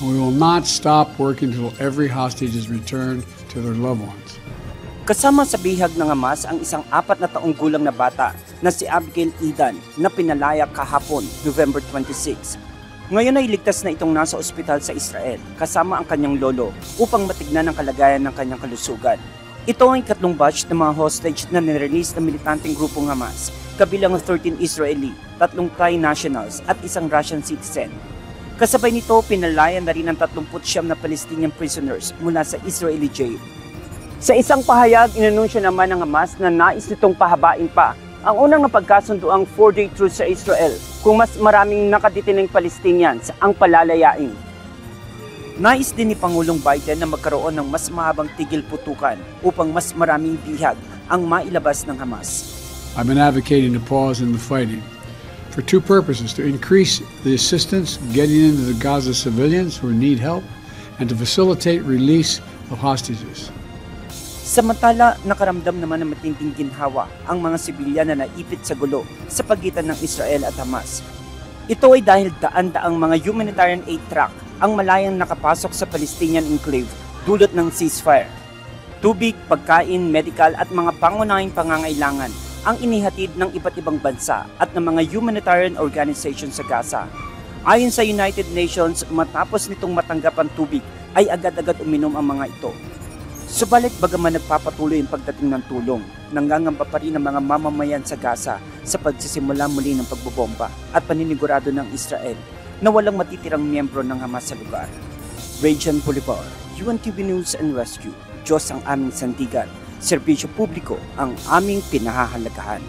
We will not stop working until every hostage is returned to their loved ones. Kasama sa bihag ng Hamas ang isang 4 na taong gulang na bata na si Abigail Edan na pinalaya kahapon, November 26. Ngayon ay ligtas na itong nasa ospital sa Israel kasama ang kanyang lolo upang matignan ang kalagayan ng kanyang kalusugan. Ito ang ikatlong batch ng mga hostage na nirelease ng militanteng grupong Hamas, kabilang ang 13 Israeli, 3 Thai nationals at isang Russian citizen. Kasabay nito, pinalaya na rin ang 39 na Palestinian prisoners mula sa Israeli jail. Sa isang pahayag, inanunsyo naman ng Hamas na nais nitong pahabain pa ang unang napagkasunduang 4-day truce sa Israel kung mas maraming nakadetining Palestinians ang palalayain. Nais din ni Pangulong Biden na magkaroon ng mas mahabang tigil putukan upang mas maraming bihag ang mailabas ng Hamas. I've been advocating a pause in the fighting for two purposes: to increase the assistance getting into the Gaza civilians who need help and to facilitate release of hostages. Samantala, nakaramdam naman ng matinding ginhawa ang mga sibilyan na naipit sa gulo sa pagitan ng Israel at Hamas. Ito ay dahil daan-daang mga humanitarian aid truck ang malayang nakapasok sa Palestinian enclave dulot ng ceasefire. Tubig, pagkain, medical at mga pangunahing pangangailangan ang inihatid ng iba't ibang bansa at ng mga humanitarian organization sa Gaza. Ayon sa United Nations, matapos nitong matanggap ang tubig ay agad-agad uminom ang mga ito. Subalit bagaman nagpapatuloy ang pagdating ng tulong, nangangamba pa rin ang mga mamamayan sa Gaza sa pagsisimula muli ng pagbobomba at paninigurado ng Israel na walang matitirang miyembro ng Hamas sa lugar. Rajan Bolivar, UNTV News and Rescue. Diyos ang aming sandigan, serbisyo publiko ang aming pinahahalagahan.